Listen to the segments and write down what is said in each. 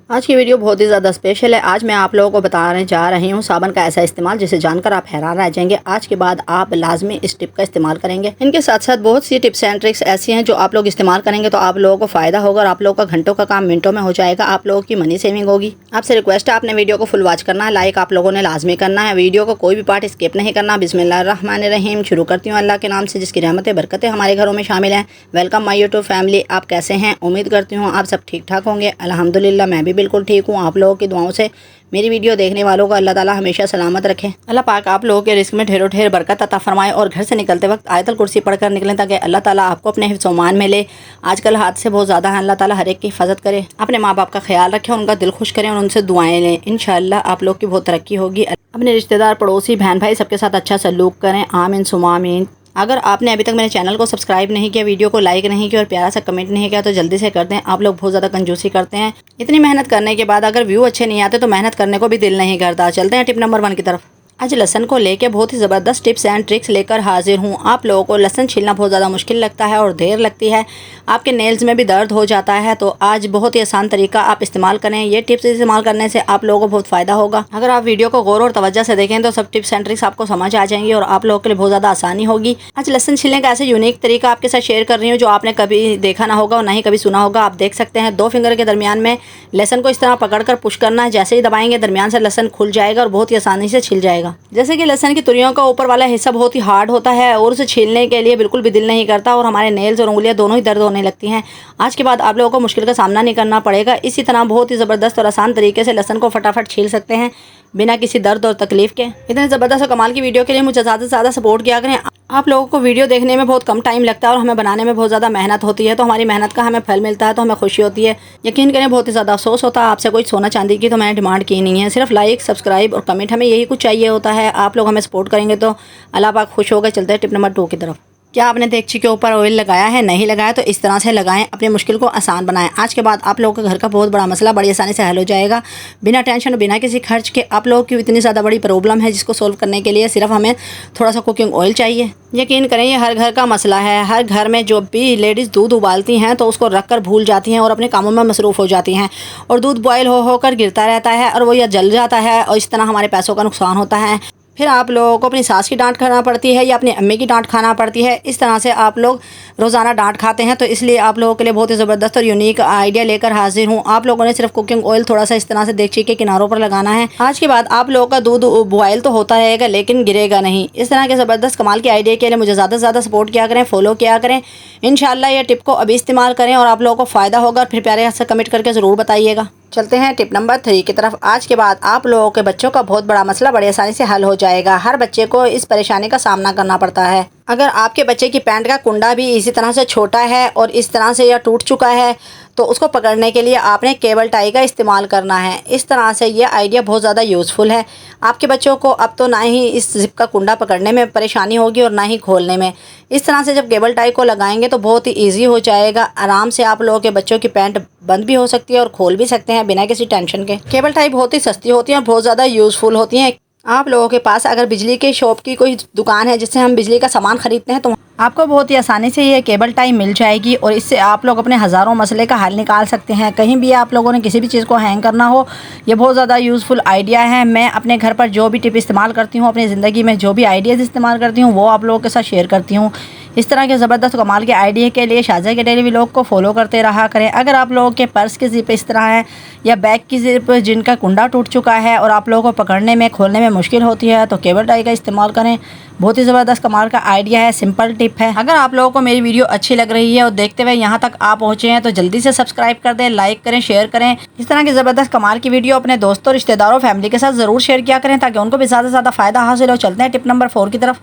आज की वीडियो बहुत ही ज़्यादा स्पेशल है। आज मैं आप लोगों को बताने जा रही हूँ साबुन का ऐसा इस्तेमाल जिसे जानकर आप हैरान रह जाएंगे। आज के बाद आप लाजमी इस टिप का इस्तेमाल करेंगे। इनके साथ साथ बहुत सी टिप्स एंड ट्रिक्स ऐसी हैं जो आप लोग इस्तेमाल करेंगे तो आप लोगों को फायदा होगा और आप लोगों का घंटों का काम मिनटों में हो जाएगा। आप लोगों की मनी सेविंग होगी। आपसे रिक्वेस्ट है, आपने वीडियो को फुल वॉच करना है, लाइक आप लोगों ने लाजमी करना है, वीडियो को कोई भी पार्ट स्किप नहीं करना। बिस्मिल्लाहिर्रहमानिर्रहीम। शुरू करती हूँ अल्लाह के नाम से जिसकी रहमतें बरकतें हमारे घरों में शामिल हैं। Welcome my YouTube family. आप कैसे हैं? उम्मीद करती हूँ आप सब ठीक ठाक होंगे। अल्हम्दुलिल्लाह मैं भी बिल्कुल ठीक हूँ। आप लोगों की दुआओं से मेरी वीडियो देखने वालों को अल्लाह ताला हमेशा सलामत रखे। अल्लाह पाक आप लोगों के रिस्क में ढेरों ढेर बरकत अता फरमाए और घर से निकलते वक्त आयतल कुर्सी पढ़कर निकलें ताकि अल्लाह ताला आपको अपने हिफ्ज़-ओ-मान में ले। आजकल हादसे बहुत ज़्यादा हैं। अल्लाह ताला हर एक की हिफाजत करे। अपने माँ बाप का ख्याल रखें, उनका दिल खुश करें और उनसे दुआएं लें। इंशाअल्लाह आप लोग की बहुत तरक्की होगी। अपने रिश्तेदार, पड़ोसी, बहन भाई सबके साथ अच्छा सलूक करें। आमीन सुम्मा आमीन। अगर आपने अभी तक मेरे चैनल को सब्सक्राइब नहीं किया, वीडियो को लाइक नहीं किया और प्यारा सा कमेंट नहीं किया तो जल्दी से कर दें। आप लोग बहुत ज़्यादा कंजूसी करते हैं। इतनी मेहनत करने के बाद अगर व्यू अच्छे नहीं आते तो मेहनत करने को भी दिल नहीं करता। चलते हैं टिप नंबर 1 की तरफ। आज लहसन को लेके बहुत ही ज़बरदस्त टिप्स एंड ट्रिक्स लेकर हाजिर हूँ। आप लोगों को लहसन छीलना बहुत ज़्यादा मुश्किल लगता है और देर लगती है, आपके नेल्स में भी दर्द हो जाता है, तो आज बहुत ही आसान तरीका आप इस्तेमाल करें। ये टिप्स इस्तेमाल करने से आप लोगों को बहुत फ़ायदा होगा। अगर आप वीडियो को गौर और तवज्जो से देखें तो सब टिप्स एंड ट्रिक्स आपको समझ आ जाएंगी और आप लोगों के लिए बहुत ज़्यादा आसानी होगी। आज लहसन छीलने का ऐसे यूनिक तरीका आपके साथ शेयर कर रही हूँ जो आपने कभी देखा ना होगा और ना ही कभी सुना होगा। आप देख सकते हैं 2 फिंगर के दरमियान में लहसन को इस तरह पकड़कर पुश करना है। जैसे ही दबाएंगे दरमियान से लहसन खुल जाएगा और बहुत ही आसानी से छिल जाएगा। जैसे कि लहसन की तुरियों का ऊपर वाला हिस्सा बहुत ही हार्ड होता है और उसे छीलने के लिए बिल्कुल भी दिल नहीं करता और हमारे नेल्स और उंगलियां दोनों ही दर्द होने लगती हैं। आज के बाद आप लोगों को मुश्किल का सामना नहीं करना पड़ेगा। इसी तरह बहुत ही ज़बरदस्त और आसान तरीके से लहसन को फटाफट छील सकते हैं बिना किसी दर्द और तकलीफ के। इतने ज़बरदस्त और कमाल की वीडियो के लिए मुझे ज़्यादा से ज़्यादा सपोर्ट किया करें। आप लोगों को वीडियो देखने में बहुत कम टाइम लगता है और हमें बनाने में बहुत ज़्यादा मेहनत होती है, तो हमारी मेहनत का हमें फल मिलता है तो हमें खुशी होती है। यकीन करें बहुत ही ज़्यादा अफसोस होता है। आपसे कोई सोना चांदी की तो मैंने डिमांड की नहीं है, सिर्फ लाइक, सब्सक्राइब और कमेंट, हमें यही कुछ चाहिए होता है। आप लोग हमें सपोर्ट करेंगे तो अल्लाह पाक खुश होगा। चलते हैं टिप नंबर 2 की तरफ। क्या आपने देगची के ऊपर ऑयल लगाया है? नहीं लगाया तो इस तरह से लगाएं, अपनी मुश्किल को आसान बनाएं। आज के बाद आप लोगों के घर का बहुत बड़ा मसला बड़ी आसानी से हल हो जाएगा, बिना टेंशन और बिना किसी खर्च के। आप लोगों की इतनी ज़्यादा बड़ी प्रॉब्लम है जिसको सोल्व करने के लिए सिर्फ हमें थोड़ा सा कुकिंग ऑयल चाहिए। यकीन करें ये हर घर का मसला है। हर घर में जो भी लेडीज़ दूध उबालती हैं तो उसको रख कर भूल जाती हैं और अपने कामों में मसरूफ़ हो जाती हैं और दूध बॉयल हो होकर गिरता रहता है और वो या जल जाता है और इस तरह हमारे पैसों का नुकसान होता है। फिर आप लोगों को अपनी सास की डांट खाना पड़ती है या अपनी अम्मी की डांट खाना पड़ती है। इस तरह से आप लोग रोज़ाना डांट खाते हैं, तो इसलिए आप लोगों के लिए बहुत ही ज़बरदस्त और यूनिक आइडिया लेकर हाजिर हूँ। आप लोगों ने सिर्फ कुकिंग ऑयल थोड़ा सा इस तरह से देगची के किनारों पर लगाना है। आज के बाद आप लोगों का दूध बॉयल तो होता रहेगा लेकिन गिरेगा नहीं। इस तरह के ज़बरदस्त कमाल के आइडिया के लिए मुझे ज़्यादा से ज़्यादा सपोर्ट किया करें, फॉलो किया करें। इंशाल्लाह ये टिप को अभी इस्तेमाल करें और आप लोगों को फ़ायदा होगा। फिर प्यारे से कमेंट करके ज़रूर बताइएगा। चलते हैं टिप नंबर 3 की तरफ। आज के बाद आप लोगों के बच्चों का बहुत बड़ा मसला बड़ी आसानी से हल हो जाएगा। हर बच्चे को इस परेशानी का सामना करना पड़ता है। अगर आपके बच्चे की पैंट का कुंडा भी इसी तरह से छोटा है और इस तरह से या टूट चुका है तो उसको पकड़ने के लिए आपने केबल टाई का इस्तेमाल करना है। इस तरह से ये आइडिया बहुत ज़्यादा यूज़फुल है। आपके बच्चों को अब तो ना ही इस जिप का कुंडा पकड़ने में परेशानी होगी और ना ही खोलने में। इस तरह से जब केबल टाई को लगाएंगे तो बहुत ही ईजी हो जाएगा। आराम से आप लोगों के बच्चों की पैंट बंद भी हो सकती है और खोल भी सकते हैं बिना किसी टेंशन के। केबल टाई बहुत ही सस्ती होती है और बहुत ज़्यादा यूज़फुल होती हैं। आप लोगों के पास अगर बिजली के शॉप की कोई दुकान है जिससे हम बिजली का सामान खरीदते हैं तो आपको बहुत ही आसानी से ये केबल टाई मिल जाएगी और इससे आप लोग अपने हज़ारों मसले का हल निकाल सकते हैं। कहीं भी आप लोगों ने किसी भी चीज़ को हैंग करना हो, ये बहुत ज़्यादा यूज़फुल आइडिया है। मैं अपने घर पर जो भी टिप इस्तेमाल करती हूँ, अपनी ज़िंदगी में जो भी आइडियाज़ इस्तेमाल करती हूँ वो आप लोगों के साथ शेयर करती हूँ। इस तरह के ज़बरदस्त कमाल के आइडिया के लिए शाज़ा के डेली व्लॉग को फॉलो करते रहा करें। अगर आप लोगों के पर्स की ज़िप इस तरह है या बैग की ज़िप जिनका कुंडा टूट चुका है और आप लोगों को पकड़ने में खोलने में मुश्किल होती है तो केबल टाई का इस्तेमाल करें। बहुत ही ज़बरदस्त कमाल का आइडिया है, सिंपल टिप है। अगर आप लोगों को मेरी वीडियो अच्छी लग रही है और देखते हुए यहाँ तक आप पहुँचे हैं तो जल्दी से सब्सक्राइब कर दें, लाइक करें, शेयर करें। इस तरह की ज़बरदस्त कमाल की वीडियो अपने दोस्तों, रिश्तेदारों, फैमिली के साथ ज़रूर शेयर किया करें ताकि उनको भी ज़्यादा से ज़्यादा फ़ायदा हासिल हो। चलते हैं टिप नंबर 4 की तरफ।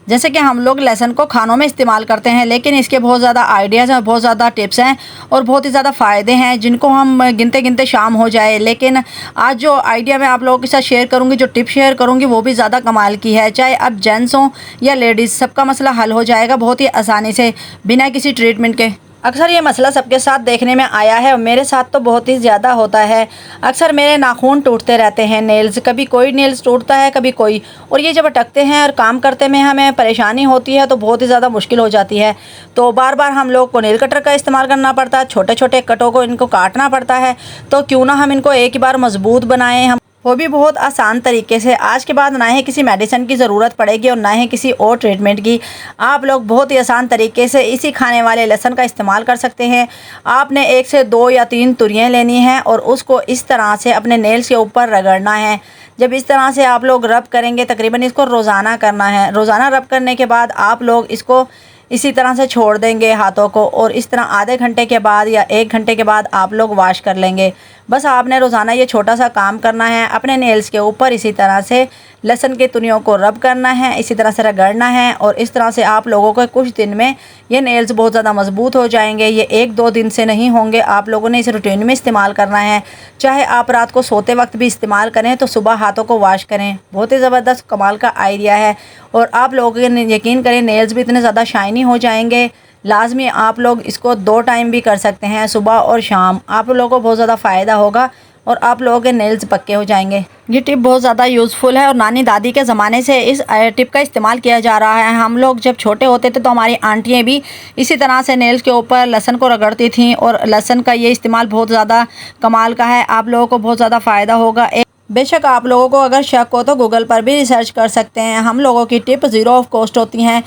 जैसे कि हम लोग लहसुन को खानों में इस्तेमाल करते हैं लेकिन इसके बहुत ज़्यादा आइडियाज़ हैं, बहुत ज़्यादा टिप्स हैं और बहुत ही ज़्यादा फ़ायदे हैं जिनको हम गिनते गिनते शाम हो जाए। लेकिन आज जो आइडिया मैं आप लोगों के साथ शेयर करूंगी, जो टिप शेयर करूंगी वो भी ज़्यादा कमाल की है। चाहे अब जेंट्स हों या लेडीज़, सबका मसला हल हो जाएगा बहुत ही आसानी से बिना किसी ट्रीटमेंट के। अक्सर ये मसला सबके साथ देखने में आया है और मेरे साथ तो बहुत ही ज़्यादा होता है। अक्सर मेरे नाखून टूटते रहते हैं, नेल्स, कभी कोई नेल्स टूटता है कभी कोई, और ये जब अटकते हैं और काम करते में हमें परेशानी होती है तो बहुत ही ज़्यादा मुश्किल हो जाती है। तो बार बार हम लोग को नेल कटर का इस्तेमाल करना पड़ता है, छोटे छोटे कटों को इनको काटना पड़ता है। तो क्यों ना हम इनको एक ही बार मजबूत बनाएं, हम वो भी बहुत आसान तरीके से। आज के बाद ना ही किसी मेडिसिन की ज़रूरत पड़ेगी और ना ही किसी और ट्रीटमेंट की। आप लोग बहुत ही आसान तरीके से इसी खाने वाले लहसुन का इस्तेमाल कर सकते हैं। आपने 1 से 2 या 3 तुरियाँ लेनी हैं और उसको इस तरह से अपने नेल्स के ऊपर रगड़ना है। जब इस तरह से आप लोग रब करेंगे, तकरीबन इसको रोज़ाना करना है। रोज़ाना रब करने के बाद आप लोग इसको इसी तरह से छोड़ देंगे हाथों को, और इस तरह आधे घंटे के बाद या 1 घंटे के बाद आप लोग वॉश कर लेंगे। बस आपने रोज़ाना ये छोटा सा काम करना है, अपने नेल्स के ऊपर इसी तरह से लहसुन के तुनियों को रब करना है, इसी तरह से रगड़ना है, और इस तरह से आप लोगों को कुछ दिन में ये नेल्स बहुत ज़्यादा मजबूत हो जाएंगे। ये 1-2 दिन से नहीं होंगे। आप लोगों ने इस रूटीन में इस्तेमाल करना है। चाहे आप रात को सोते वक्त भी इस्तेमाल करें तो सुबह हाथों को वॉश करें। बहुत ही ज़बरदस्त कमाल का आइडिया है, और आप लोग यकीन करें नेल्स भी इतने ज़्यादा शाइनी हो जाएंगे। लाजमी आप लोग इसको 2 टाइम भी कर सकते हैं, सुबह और शाम। आप लोगों को बहुत ज़्यादा फ़ायदा होगा और आप लोगों के नेल्स पक्के हो जाएंगे। ये टिप बहुत ज़्यादा यूज़फुल है और नानी दादी के ज़माने से इस टिप का इस्तेमाल किया जा रहा है। हम लोग जब छोटे होते थे तो हमारी आंटियाँ भी इसी तरह से नेल्स के ऊपर लहसुन को रगड़ती थीं, और लहसुन का ये इस्तेमाल बहुत ज़्यादा कमाल का है। आप लोगों को बहुत ज़्यादा फ़ायदा होगा। बेशक आप लोगों को अगर शक हो तो गूगल पर भी रिसर्च कर सकते हैं। हम लोगों की टिप ज़ीरो ऑफ कॉस्ट होती हैं।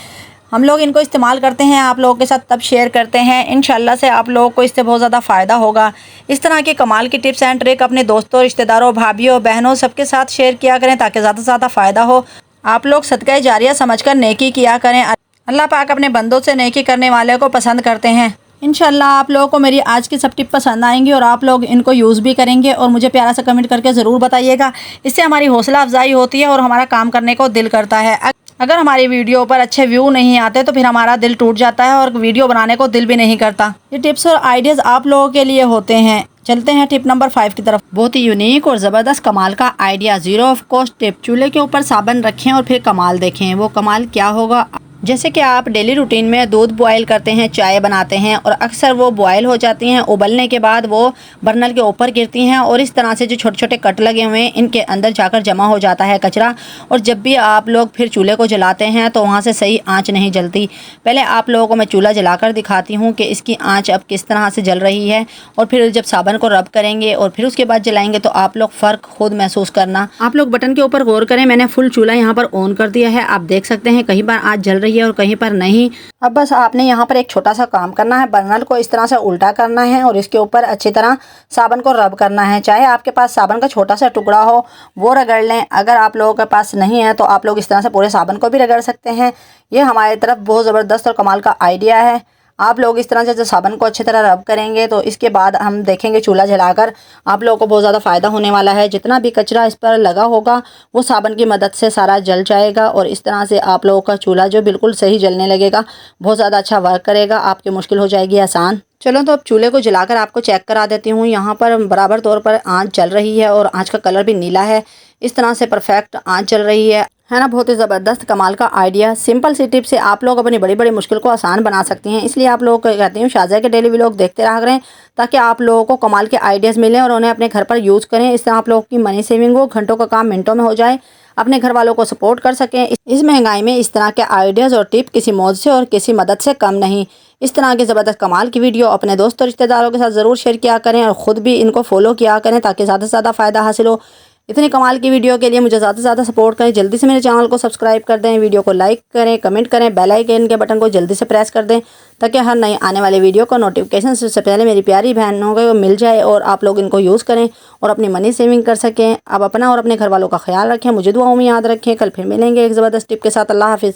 हम लोग इनको इस्तेमाल करते हैं, आप लोगों के साथ तब शेयर करते हैं। इंशाल्लाह से आप लोगों को इससे बहुत ज़्यादा फ़ायदा होगा। इस तरह की कमाल की टिप्स एंड ट्रिक अपने दोस्तों, रिश्तेदारों, भाभीयों, बहनों सबके साथ शेयर किया करें ताकि ज़्यादा से ज़्यादा फ़ायदा हो। आप लोग सदका जारिया समझकर नेकी किया करें। अल्लाह पाक अपने बंदों से नेकी करने वाले को पसंद करते हैं। इंशाल्लाह आप लोगों को मेरी आज की सब टिप पसंद आएंगी और आप लोग इनको यूज़ भी करेंगे, और मुझे प्यारा सा कमेंट करके ज़रूर बताइएगा। इससे हमारी हौसला अफजाई होती है और हमारा काम करने को दिल करता है। अगर हमारी वीडियो पर अच्छे व्यू नहीं आते तो फिर हमारा दिल टूट जाता है और वीडियो बनाने को दिल भी नहीं करता। ये टिप्स और आइडियाज़ आप लोगों के लिए होते हैं। चलते हैं टिप नंबर 5 की तरफ। बहुत ही यूनिक और ज़बरदस्त कमाल का idea, zero of cost tip. चूल्हे के ऊपर साबन रखें और फिर कमाल देखें। वो कमाल क्या होगा? जैसे कि आप डेली रूटीन में दूध बॉयल करते हैं, चाय बनाते हैं, और अक्सर वो बॉयल हो जाती हैं। उबलने के बाद वो बर्नल के ऊपर गिरती हैं और इस तरह से जो छोटे छोटे कट लगे हुए हैं इनके अंदर जाकर जमा हो जाता है कचरा। और जब भी आप लोग फिर चूल्हे को जलाते हैं तो वहाँ से सही आंच नहीं जलती। पहले आप लोगों को मैं चूल्हा जलाकर दिखाती हूँ कि इसकी आँच अब किस तरह से जल रही है, और फिर जब साबन को रब करेंगे और फिर उसके बाद जलाएंगे तो आप लोग फ़र्क खुद महसूस करना। आप लोग बटन के ऊपर गौर करें, मैंने फुल चूल्हा यहाँ पर ऑन कर दिया है। आप देख सकते हैं कहीं बार आँच जल रही है और कहीं पर नहीं। अब बस आपने यहाँ पर एक छोटा सा काम करना है, बर्नल को इस तरह से उल्टा करना है और इसके ऊपर अच्छी तरह साबन को रब करना है। चाहे आपके पास साबन का छोटा सा टुकड़ा हो वो रगड़ लें, अगर आप लोगों के पास नहीं है तो आप लोग इस तरह से पूरे साबन को भी रगड़ सकते हैं। ये हमारी तरफ बहुत ज़बरदस्त और कमाल का आइडिया है। आप लोग इस तरह से जब साबन को अच्छी तरह रब करेंगे तो इसके बाद हम देखेंगे चूल्हा जलाकर आप लोगों को बहुत ज़्यादा फ़ायदा होने वाला है। जितना भी कचरा इस पर लगा होगा वो साबन की मदद से सारा जल जाएगा, और इस तरह से आप लोगों का चूल्हा जो बिल्कुल सही जलने लगेगा, बहुत ज़्यादा अच्छा वर्क करेगा, आपकी मुश्किल हो जाएगी आसान। चलो तो अब चूल्हे को जलाकर आपको चेक करा देती हूँ। यहाँ पर बराबर तौर पर आँच चल रही है और आँच का कलर भी नीला है। इस तरह से परफेक्ट आँच चल रही है ना? बहुत ही ज़बरदस्त कमाल का आइडिया। सिंपल सी टिप से आप लोग अपनी बड़ी बड़ी मुश्किल को आसान बना सकती हैं। इसलिए आप लोग कहती हूँ शाज़ा के डेली व्लॉग देखते रहा करें ताकि आप लोगों को कमाल के आइडियाज़ मिलें और उन्हें अपने घर पर यूज़ करें। इससे आप लोगों की मनी सेविंग हो, घंटों का काम मिनटों में हो जाए, अपने घर वालों को सपोर्ट कर सकें। इस महंगाई में इस तरह के आइडियाज़ और टिप किसी मौज से और किसी मदद से कम नहीं। इस तरह के ज़बरदस्त कमाल की वीडियो अपने दोस्तों रिश्तेदारों के साथ ज़रूर शेयर किया करें और ख़ुद भी इनको फॉलो किया करें ताकि ज़्यादा से ज़्यादा फ़ायदा हासिल हो। इतनी कमाल की वीडियो के लिए मुझे ज़्यादा से ज़्यादा सपोर्ट करें। जल्दी से मेरे चैनल को सब्सक्राइब कर दें, वीडियो को लाइक करें, कमेंट करें, बेल आइकन के बटन को जल्दी से प्रेस कर दें ताकि हर नई आने वाली वीडियो को नोटिफिकेशन सबसे पहले मेरी प्यारी बहनों को मिल जाए और आप लोग इनको यूज़ करें और अपनी मनी सेविंग कर सकें। आप अपना और अपने घर वालों का ख्याल रखें, मुझे दुआओं में याद रखें। कल फिर मिलेंगे एक ज़बरदस्त टिप के साथ। अल्लाह हाफिज़।